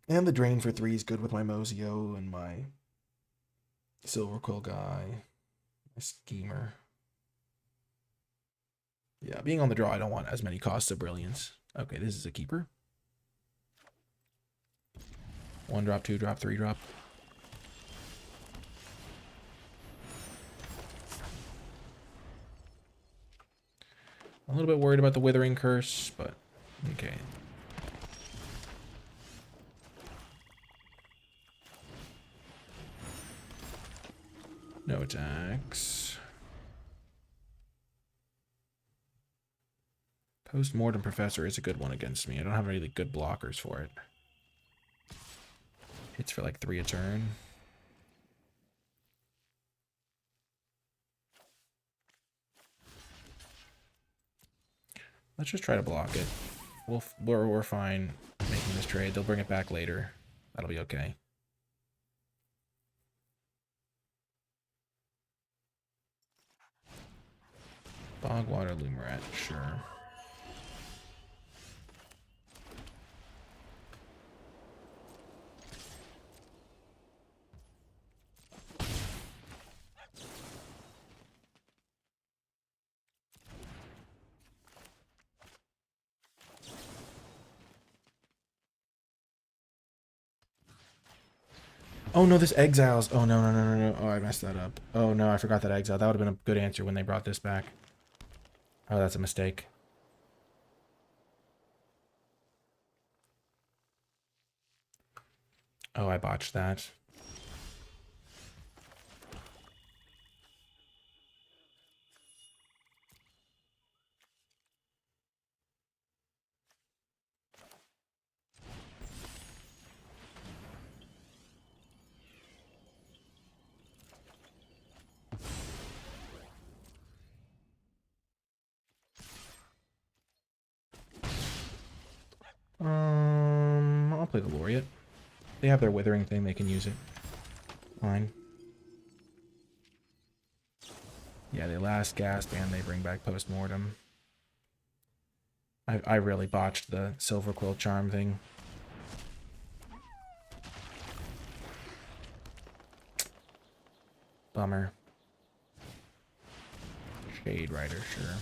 the drain for 3 is good with my Mozio and my Silver Quill guy. My Schemer. Yeah, being on the draw, I don't want as many Costs of Brilliance. Okay, this is a keeper. 1 drop, 2 drop, 3 drop. A little bit worried about the Withering Curse, but okay. No attacks. Post-Mortem Professor is a good one against me. I don't have really good blockers for it. Hits for like 3 a turn. Let's just try to block it. We're fine making this trade. They'll bring it back later. That'll be okay. Bogwater Lumerat, sure. Oh no, this exiles. Oh no. Oh, I messed that up. Oh no, I forgot that exile. That would have been a good answer when they brought this back. Oh, that's a mistake. Oh, I botched that. I'll play the Laureate. They have their withering thing, they can use it. Fine. Yeah, they last gasp and they bring back postmortem. I really botched the Silver Quill Charm thing. Bummer. Shade Rider, sure.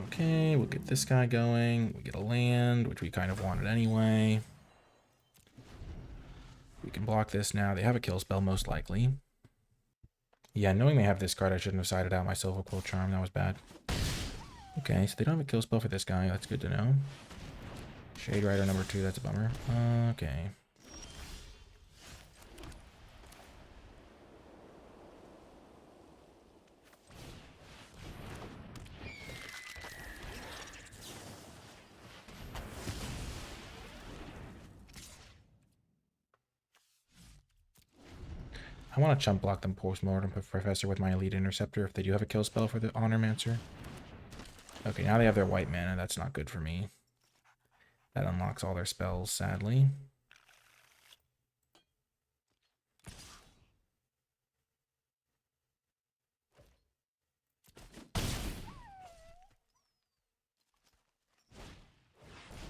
Okay, we'll get this guy going. We get a land, which we kind of wanted anyway. We can block this now. They have a kill spell, most likely. Yeah, knowing they have this card, I shouldn't have sided out my Silver Quill Charm. That was bad. Okay, so they don't have a kill spell for this guy. That's good to know. Shade Rider number 2, that's a bummer. Okay. I want to chump block them Postmortem Professor with my Elite Interceptor if they do have a kill spell for the Honormancer. Okay, now they have their white mana. That's not good for me. That unlocks all their spells, sadly.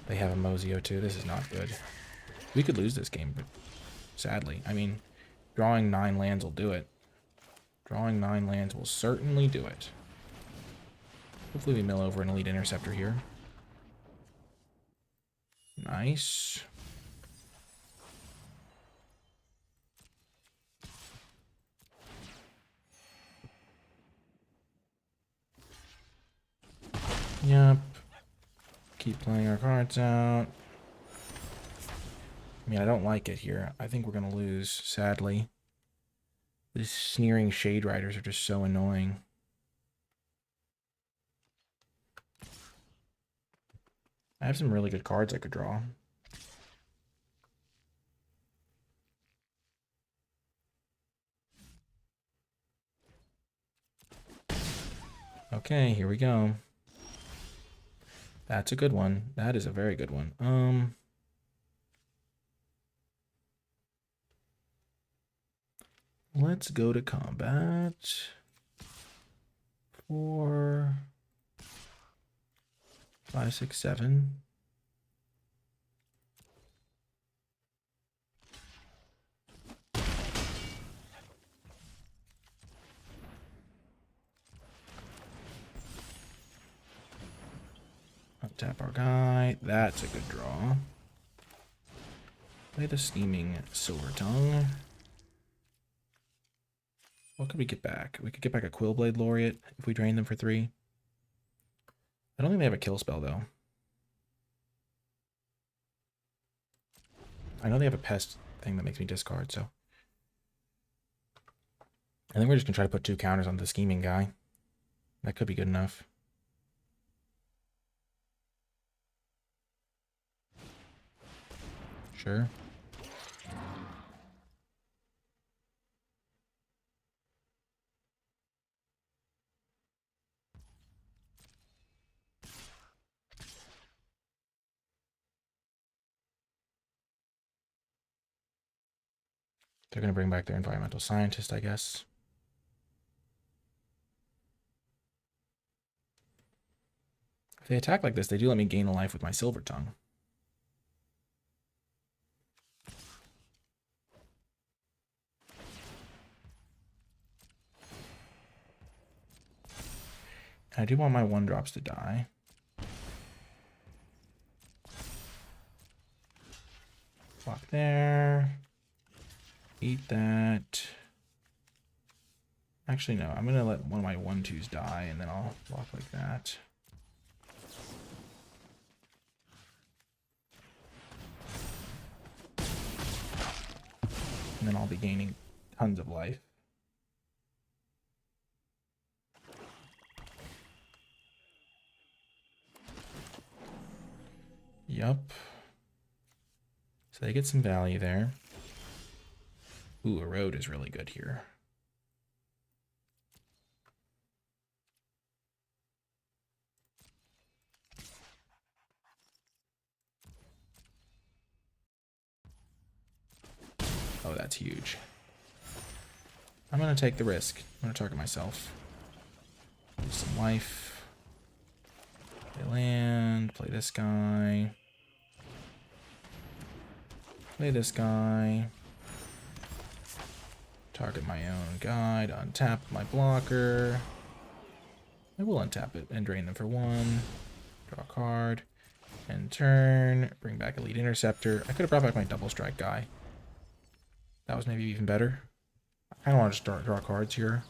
They have a Mozio too. This is not good. We could lose this game, but sadly. I mean, drawing 9 lands will do it. Drawing 9 lands will certainly do it. Hopefully we mill over an Elite Interceptor here. Nice. Yep. Keep playing our cards out. I mean, I don't like it here. I think we're going to lose, sadly. These sneering Shade Riders are just so annoying. I have some really good cards I could draw. Okay, here we go. That's a good one. That is a very good one. Let's go to combat. 4, 5, 6, 7. Untap our guy. That's a good draw. Play the Steaming Silver Tongue. What could we get back? We could get back a Quillblade Laureate if we drain them for 3. I don't think they have a kill spell, though. I know they have a pest thing that makes me discard, so. I think we're just going to try to put 2 counters on the Scheming guy. That could be good enough. Sure. They're going to bring back their environmental scientist, I guess. If they attack like this, they do let me gain a life with my Silver Tongue. I do want my 1-drops to die. Block there. Eat that. Actually, no. I'm going to let one of my 1/2s die, and then I'll block like that. And then I'll be gaining tons of life. Yup. So they get some value there. Ooh, Erode is really good here. Oh, that's huge. I'm going to take the risk. I'm going to target myself. Lose some life. Play land. Play this guy. Play this guy. Target my own guy to untap my blocker. I will untap it and drain them for 1. Draw a card. End turn. Bring back Elite Interceptor. I could have brought back my double strike guy. That was maybe even better. I kind of want to just draw cards here.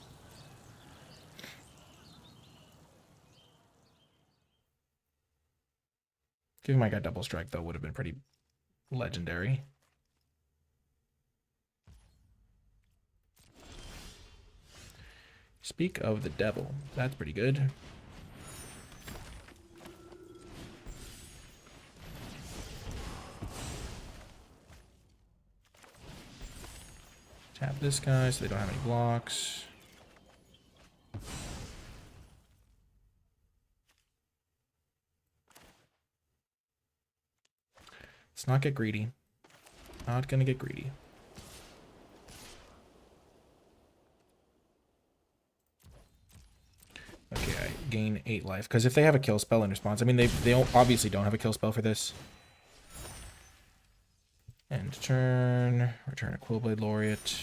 Giving my guy double strike, though, would have been pretty legendary. Speak of the devil. That's pretty good. Tap this guy so they don't have any blocks. Let's not get greedy. Not gonna get greedy. Okay, I gain 8 life. Because if they have a kill spell in response, I mean, they obviously don't have a kill spell for this. End turn. Return a Quillblade Laureate.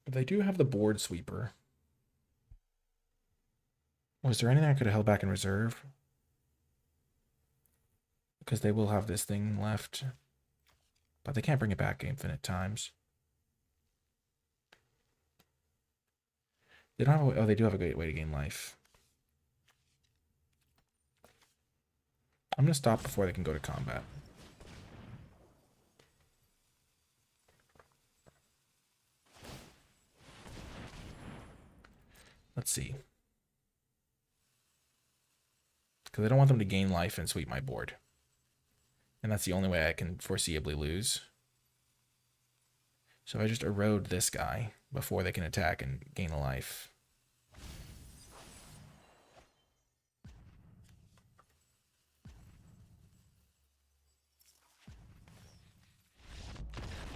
But they do have the board sweeper. Was there anything I could have held back in reserve? Because they will have this thing left. But they can't bring it back infinite times. They don't have a way, oh, they do have a great way to gain life. I'm going to stop before they can go to combat. Let's see. Because I don't want them to gain life and sweep my board. And that's the only way I can foreseeably lose. So I just erode this guy before they can attack and gain a life.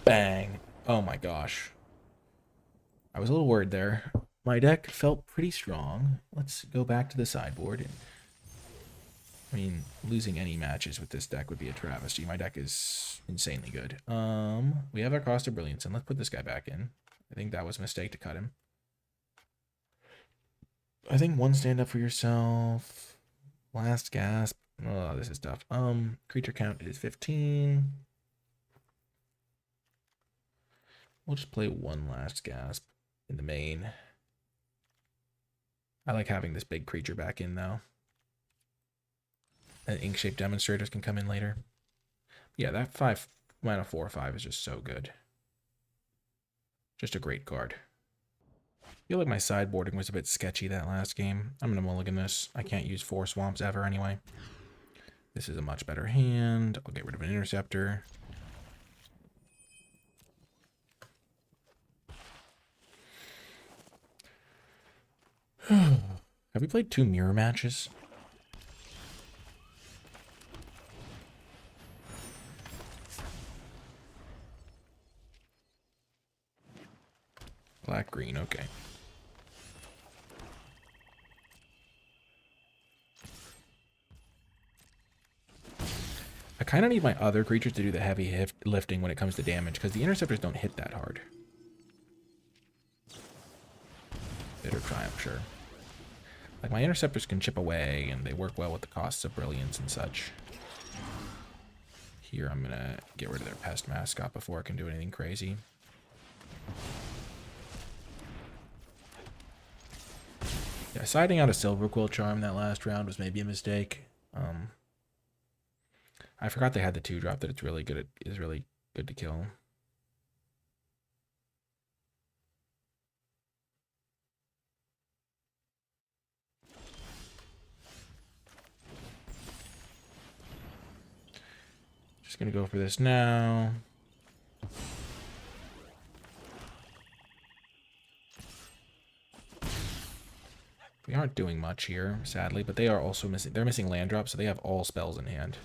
Bang. Oh my gosh. I was a little worried there. My deck felt pretty strong. Let's go back to the sideboard. I mean, losing any matches with this deck would be a travesty. My deck is insanely good. We have our Cost of Brilliance, and let's put this guy back in. I think that was a mistake to cut him. I think 1 stand up for yourself. Last gasp. Oh, this is tough. Creature count is 15. We'll just play 1 last gasp in the main. I like having this big creature back in, though. And Ink-Shape Demonstrators can come in later. Yeah, that 5 mana 4/5 is just so good. Just a great card. I feel like my sideboarding was a bit sketchy that last game. I'm going to mulligan this. I can't use 4 swamps ever anyway. This is a much better hand. I'll get rid of an Interceptor. Have we played 2 mirror matches? black, green. Okay. I kind of need my other creatures to do the heavy lifting when it comes to damage, because the interceptors don't hit that hard. Bitter Triumph, sure. Like, my interceptors can chip away, and they work well with the costs of brilliance and such. Here, I'm going to get rid of their pest mascot before I can do anything crazy. Yeah, siding out a Silver Quill Charm that last round was maybe a mistake. I forgot they had the 2-drop that it's really good at, is really good to kill. Just gonna go for this now. We aren't doing much here, sadly, but they are also missing. They're missing land drops, so they have all spells in hand.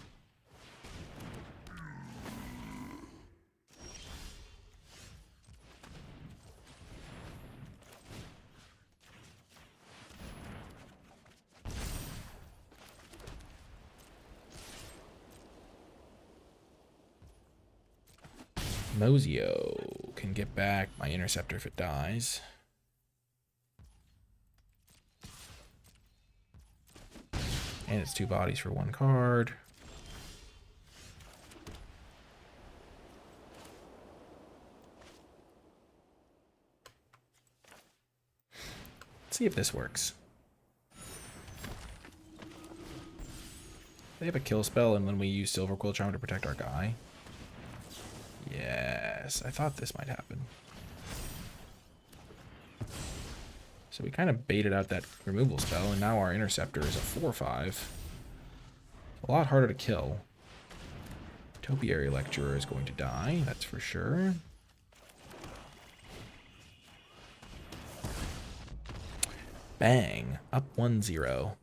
Mozio can get back my interceptor if it dies. And it's 2 bodies for 1 card. Let's see if this works. They have a kill spell, and then we use Silver Quill Charm to protect our guy. Yes, I thought this might happen. So we kind of baited out that removal spell, and now our interceptor is a 4/5. A lot harder to kill. Topiary Lecturer is going to die, that's for sure. Bang, up 1-0.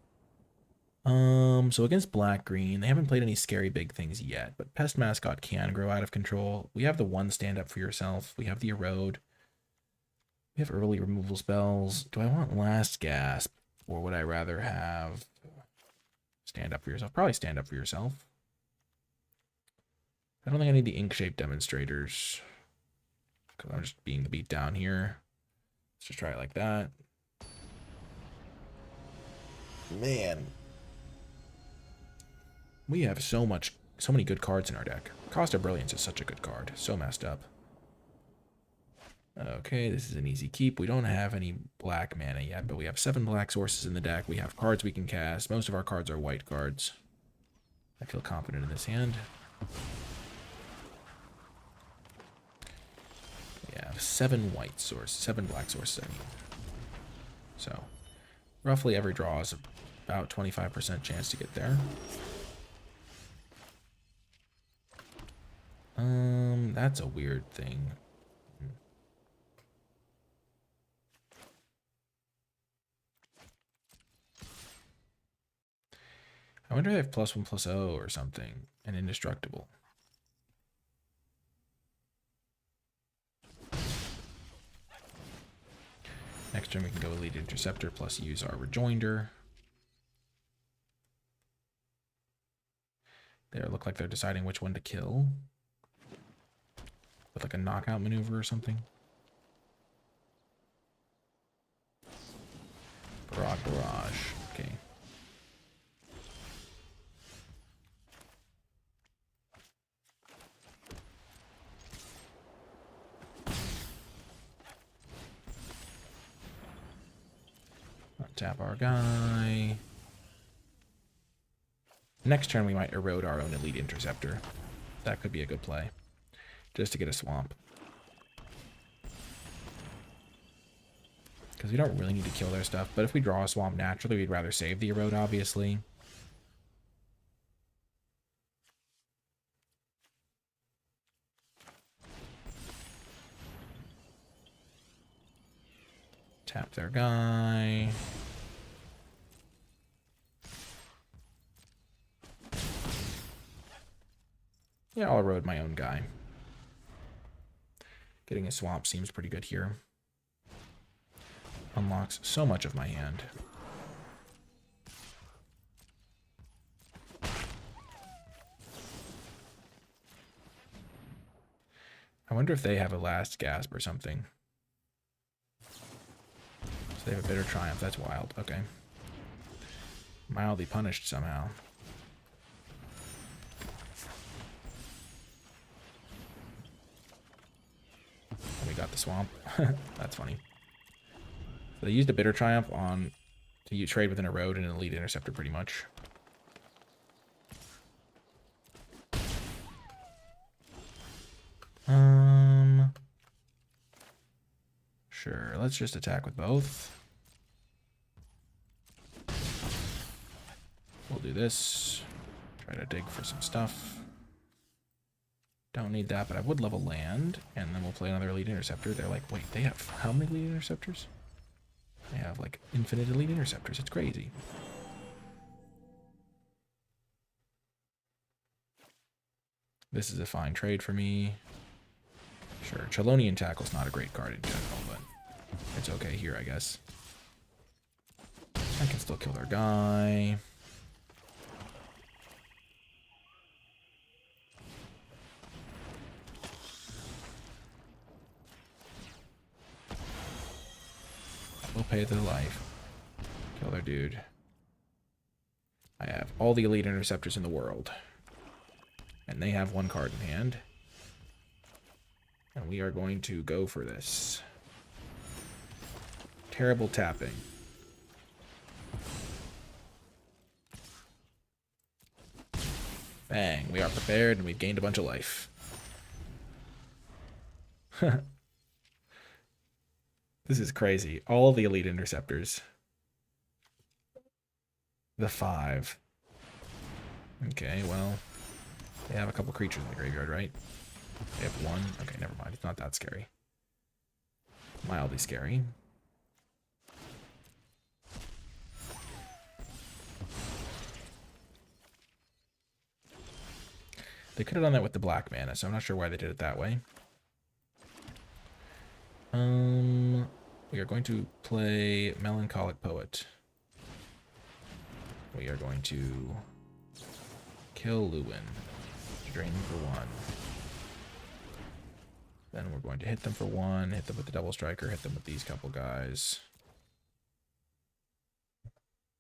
So against black-green, they haven't played any scary big things yet, but Pest Mascot can grow out of control. We have the 1 stand up for yourself. We have the Erode. We have early removal spells. Do I want Last Gasp, or would I rather have stand up for yourself? Probably stand up for yourself. I don't think I need the ink-shaped demonstrators, because I'm just being the beat down here. Let's just try it like that. Man. We have so many good cards in our deck. Cost of Brilliance is such a good card. So messed up. Okay, this is an easy keep. We don't have any black mana yet, but we have 7 black sources in the deck. We have cards we can cast. Most of our cards are white cards. I feel confident in this hand. We have 7 white sources, 7 black sources, I mean. So, roughly every draw is about 25% chance to get there. That's a weird thing. I wonder if they have +1/+0 or something, and indestructible. Next turn we can go Elite Interceptor plus use our Rejoinder. They look like they're deciding which one to kill. With like a knockout maneuver or something. Barrage. Okay. Tap our guy. Next turn we might erode our own Elite Interceptor. That could be a good play. Just to get a swamp. Because we don't really need to kill their stuff, but if we draw a swamp naturally, we'd rather save the erode, obviously. Tap their guy. Yeah, I'll erode my own guy. Getting a swamp seems pretty good here. unlocks so much of my hand. I wonder if they have a last gasp or something. So they have a bitter triumph. That's wild. Okay. Mildly punished somehow. We got the swamp. That's funny. So they used a bitter triumph on to trade within a road and an elite interceptor pretty much. Sure, let's just attack with both. We'll do this. Try to dig for some stuff. Don't need that, but I would level land, and then we'll play another elite interceptor. They're like, wait, they have how many elite interceptors? They have like infinite elite interceptors. It's crazy. This is a fine trade for me. Sure, Chelonian Tackle's not a great card in general, but it's okay here, I guess. I can still kill their guy. We'll pay the life. Kill their dude. I have all the elite interceptors in the world. And they have one card in hand. And we are going to go for this. Terrible tapping. Bang. We are prepared and we've gained a bunch of life. This is crazy. All the elite interceptors. The 5. Okay, well, they have a couple creatures in the graveyard, right? They have 1. Okay, never mind. It's not that scary. Mildly scary. They could have done that with the black mana, so I'm not sure why they did it that way. We are going to play Melancholic Poet. We are going to kill Lewin. Drain them for 1. Then we're going to hit them for 1, hit them with the double striker, hit them with these couple guys.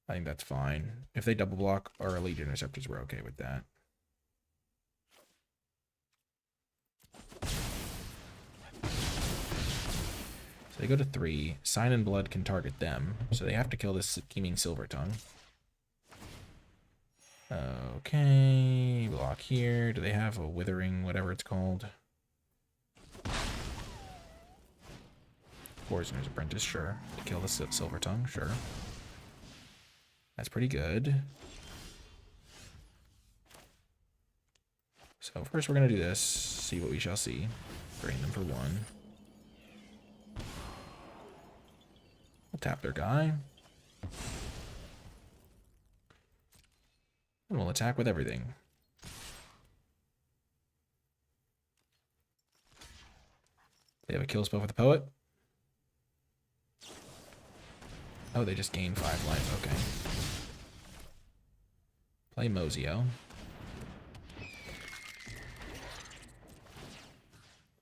I think that's fine. If they double block our elite interceptors, we're okay with that. So they go to 3. Sign in Blood can target them, so they have to kill this scheming Silvertongue. Okay, block here. Do they have a Withering, whatever it's called? Poisoner's Apprentice, sure. To kill the Silvertongue, sure. That's pretty good. So first we're going to do this, see what we shall see. Drain them for 1. We'll tap their guy. And we'll attack with everything. They have a kill spell with the poet. Oh, they just gained 5 life. Okay. Play Mozio.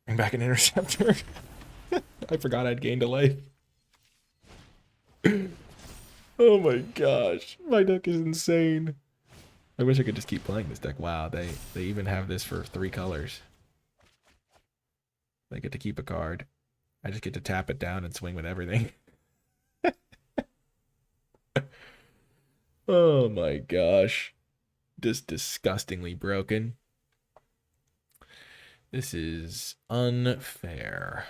Bring back an interceptor. I forgot I'd gained a life. Oh my gosh. My deck is insane. I wish I could just keep playing this deck. Wow, they even have this for 3 colors. They get to keep a card. I just get to tap it down and swing with everything. Oh my gosh. Just disgustingly broken. This is unfair.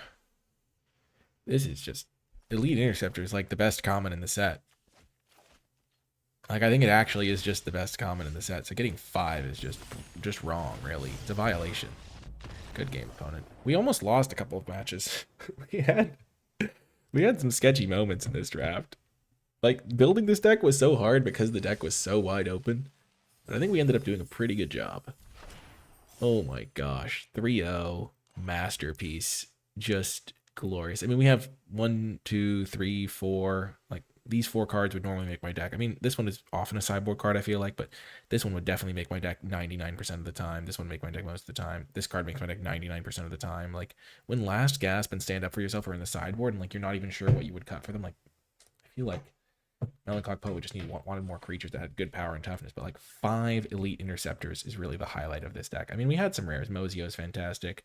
This is just... Elite Interceptor is like the best common in the set. Like, I think it actually is just the best common in the set. So getting 5 is just wrong, really. It's a violation. Good game, opponent. We almost lost a couple of matches. we had some sketchy moments in this draft. Like, building this deck was so hard because the deck was so wide open. But I think we ended up doing a pretty good job. Oh my gosh. 3-0. Masterpiece. Just glorious. I mean, we have 1, 2, 3, 4. Like, these 4 cards would normally make my deck. I mean, this one is often a sideboard card, I feel like, but this one would definitely make my deck 99% of the time. This one would make my deck most of the time. This card makes my deck 99% of the time. Like, when Last Gasp and Stand Up for Yourself are in the sideboard and, like, you're not even sure what you would cut for them, like, I feel like Melancholic Poet would just wanted more creatures that had good power and toughness, but, like, 5 Elite Interceptors is really the highlight of this deck. I mean, we had some rares. Mozio is fantastic.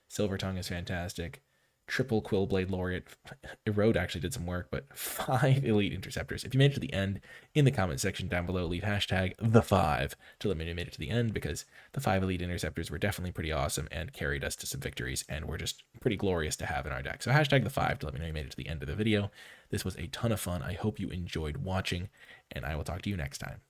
Silver Tongue is fantastic. Triple Quillblade Laureate. Erode actually did some work, but 5 Elite Interceptors. If you made it to the end, in the comment section down below, leave hashtag #the5 to let me know you made it to the end, because the 5 Elite Interceptors were definitely pretty awesome and carried us to some victories and were just pretty glorious to have in our deck. So hashtag #the5 to let me know you made it to the end of the video. This was a ton of fun. I hope you enjoyed watching, and I will talk to you next time.